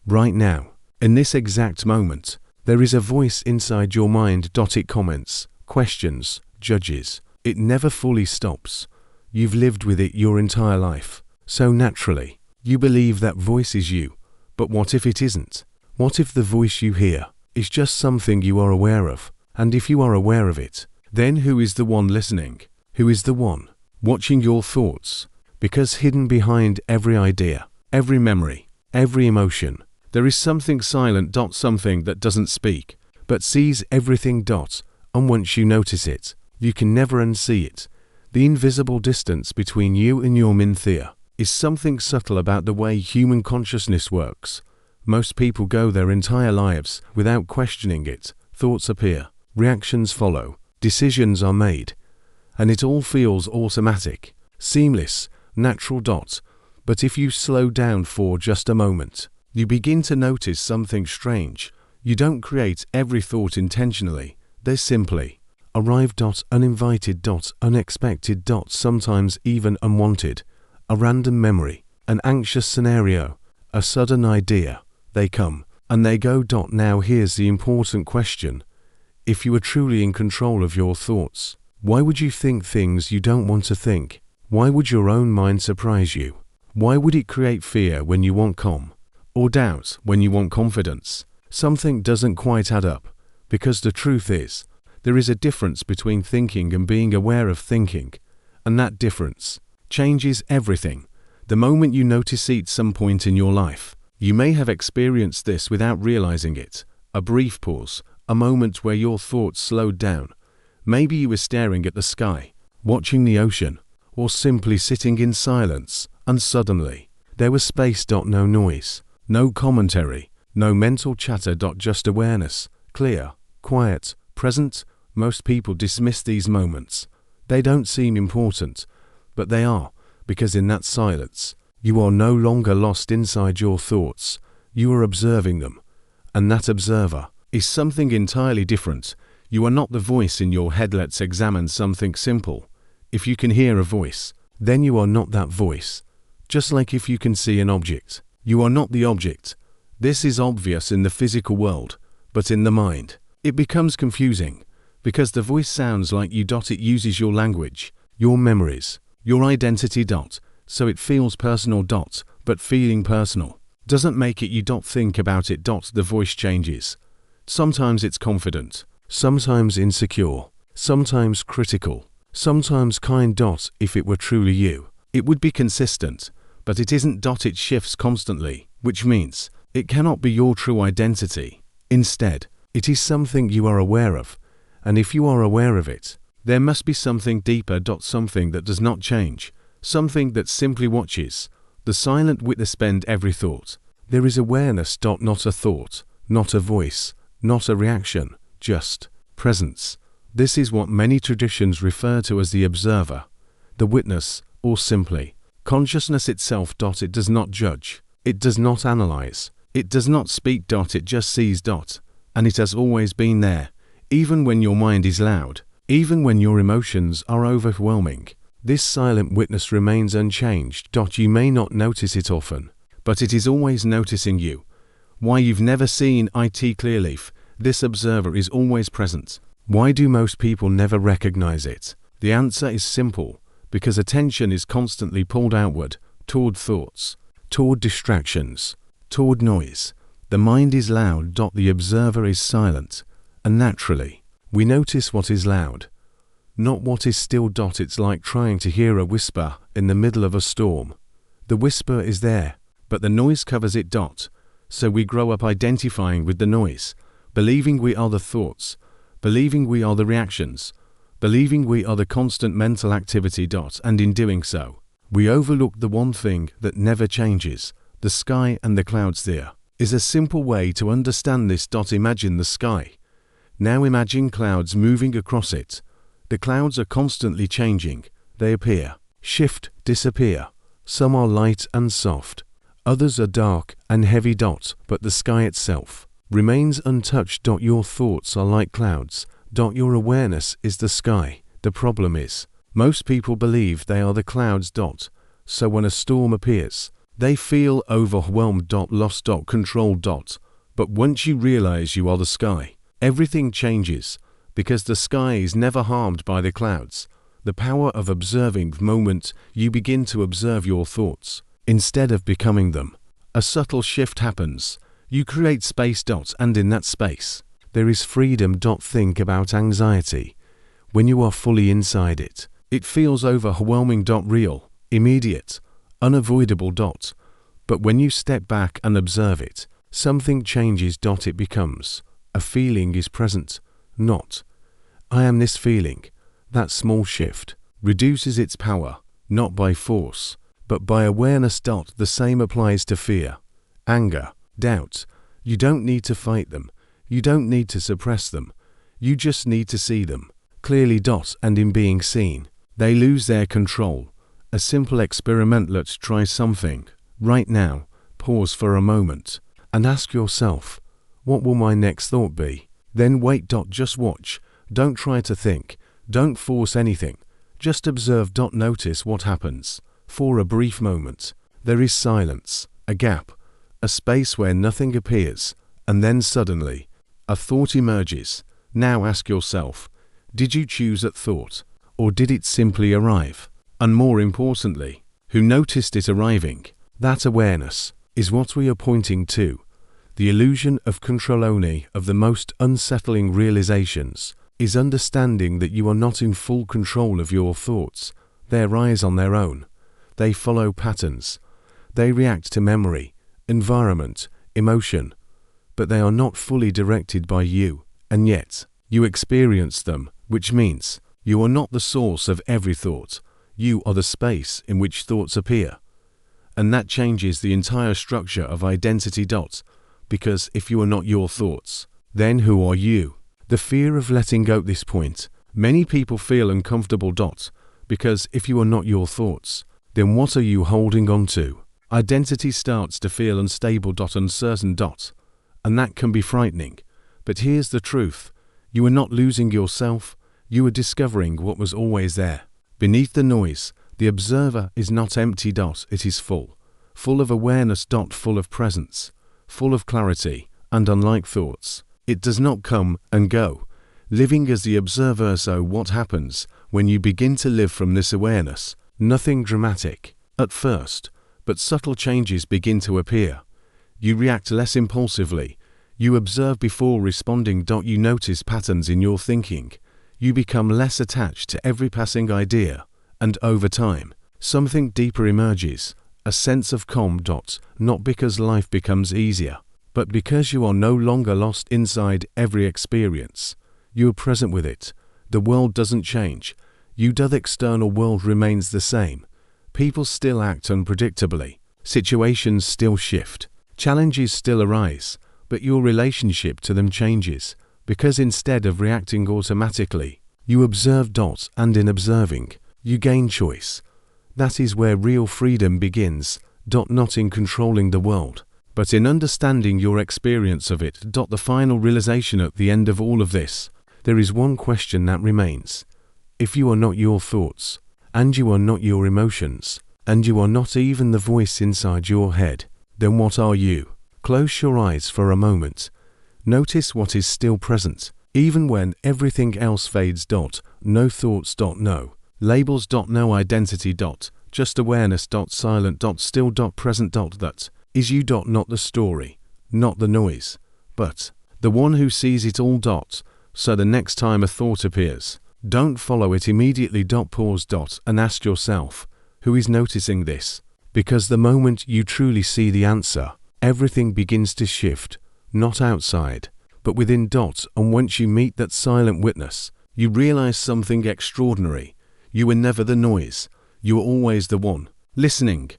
Right now, in this exact moment, there is a voice inside your mind. It comments, questions, judges. It never fully stops. You've lived with it your entire life. So naturally, you believe that voice is you. But what if it isn't? What if the voice you hear is just something you are aware of? And if you are aware of it, then who is the one listening? Who is the one watching your thoughts? Because hidden behind every idea, every memory, every emotion, there is something silent. Something that doesn't speak, but sees everything. And once you notice it, you can never unsee it. The invisible distance between you and your Minthea is something subtle about the way human consciousness works. Most people go their entire lives without questioning it. Thoughts appear, reactions follow, decisions are made, and it all feels automatic, seamless, natural. But if you slow down for just a moment, you begin to notice something strange. You don't create every thought intentionally. They simply arrive. Uninvited. Unexpected. Sometimes even unwanted. A random memory, an anxious scenario, a sudden idea. They come and they go. Now here's the important question. If you were truly in control of your thoughts, why would you think things you don't want to think? Why would your own mind surprise you? Why would it create fear when you want calm? Or doubt when you want confidence? Something doesn't quite add up, because the truth is, there is a difference between thinking and being aware of thinking, and that difference changes everything. The moment you notice it at some point in your life, you may have experienced this without realizing it. A brief pause, a moment where your thoughts slowed down. Maybe you were staring at the sky, watching the ocean, or simply sitting in silence, and suddenly, there was space. No noise, no commentary, no mental chatter. Just awareness, clear, quiet, present. Most people dismiss these moments. They don't seem important, but they are, because in that silence, you are no longer lost inside your thoughts. You are observing them, and that observer is something entirely different. You are not the voice in your head. Let's examine something simple. If you can hear a voice, then you are not that voice. Just like if you can see an object, you are not the object. This is obvious in the physical world, but in the mind, it becomes confusing, because the voice sounds like you. It uses your language, your memories, your identity. So it feels personal. But feeling personal doesn't make it you. Think about it. The voice changes. Sometimes it's confident, sometimes insecure, sometimes critical, sometimes kind. If it were truly you, it would be consistent, but it isn't. It shifts constantly, which means it cannot be your true identity. Instead, it is something you are aware of, and if you are aware of it, there must be something deeper. Something that does not change, something that simply watches. The silent witness bend every thought. There is awareness. Not a thought, not a voice, not a reaction, just presence. This is what many traditions refer to as the observer, the witness, or simply consciousness itself. It does not judge, it does not analyze, it does not speak. It just sees. And it has always been there, even when your mind is loud, even when your emotions are overwhelming. This silent witness remains unchanged. You may not notice it often, but it is always noticing you. Why you've never seen it clearly? This observer is always present. Why do most people never recognize it? The answer is simple, because attention is constantly pulled outward, toward thoughts, toward distractions, toward noise. The mind is loud. The observer is silent, and naturally, we notice what is loud, not what is still. It's like trying to hear a whisper in the middle of a storm. The whisper is there, but the noise covers it. So we grow up identifying with the noise, believing we are the thoughts, believing we are the reactions, believing we are the constant mental activity. And in doing so, we overlook the one thing that never changes, the sky and the clouds. There is a simple way to understand this. Imagine the sky. Now imagine clouds moving across it. The clouds are constantly changing. They appear, shift, disappear. Some are light and soft. Others are dark and heavy. But the sky itself remains untouched. Your thoughts are like clouds. Your awareness is the sky. The problem is, most people believe they are the clouds. So when a storm appears, They feel overwhelmed, lost, controlled. But once you realize you are the sky, everything changes, because the sky is never harmed by the clouds. The power of observing the moment, you begin to observe your thoughts, instead of becoming them. A subtle shift happens. You create space, and in that space, there is freedom. Think about anxiety. When you are fully inside it, it feels overwhelming. Real, immediate, unavoidable. But when you step back and observe it, something changes. It becomes a feeling is present, not I am this feeling. That small shift reduces its power, not by force, but by awareness. The same applies to fear, anger, doubt. You don't need to fight them. You don't need to suppress them. You just need to see them clearly. And in being seen, they lose their control. A simple experiment. Let's try something. Right now, pause for a moment and ask yourself, what will my next thought be? Then wait. Just watch. Don't try to think. Don't force anything. Just observe. Notice what happens. For a brief moment, there is silence, a gap, a space where nothing appears, and then suddenly, a thought emerges. Now ask yourself, did you choose that thought, or did it simply arrive? And more importantly, who noticed it arriving? That awareness is what we are pointing to. The illusion of control. Only of the most unsettling realizations is understanding that you are not in full control of your thoughts. They arise on their own. They follow patterns. They react to memory, environment, emotion. But they are not fully directed by you, and yet you experience them, which means you are not the source of every thought. You are the space in which thoughts appear. And that changes the entire structure of identity. Because if you are not your thoughts, then who are you? The fear of letting go. At this point, many people feel uncomfortable. Because if you are not your thoughts, then what are you holding on to? Identity starts to feel unstable. Uncertain. And that can be frightening. But here's the truth. You are not losing yourself. You are discovering what was always there. Beneath the noise, the observer is not empty. It is full. Full of awareness. Full of presence. Full of clarity. And unlike thoughts, it does not come and go. Living as the observer. So what happens when you begin to live from this awareness? Nothing dramatic at first, but subtle changes begin to appear. You react less impulsively. You observe before responding. You notice patterns in your thinking. You become less attached to every passing idea. And over time, something deeper emerges, a sense of calm. Not because life becomes easier, but because you are no longer lost inside every experience. You are present with it. The world doesn't change. The external world remains the same. People still act unpredictably. Situations still shift. Challenges still arise. But your relationship to them changes. Because instead of reacting automatically, you observe. And in observing, you gain choice. That is where real freedom begins. Not in controlling the world, but in understanding your experience of it. The final realization at the end of all of this, there is one question that remains. If you are not your thoughts, and you are not your emotions, and you are not even the voice inside your head, then what are you? Close your eyes for a moment. Notice what is still present, even when everything else fades. No thoughts. No labels. No identity. Just awareness. Silent. Still. Present. That is you. Not the story, not the noise, but the one who sees it all. So the next time a thought appears, don't follow it immediately. Pause. And ask yourself, who is noticing this? Because the moment you truly see the answer, everything begins to shift, not outside, but within. And once you meet that silent witness, you realize something extraordinary. You were never the noise. You were always the one, listening,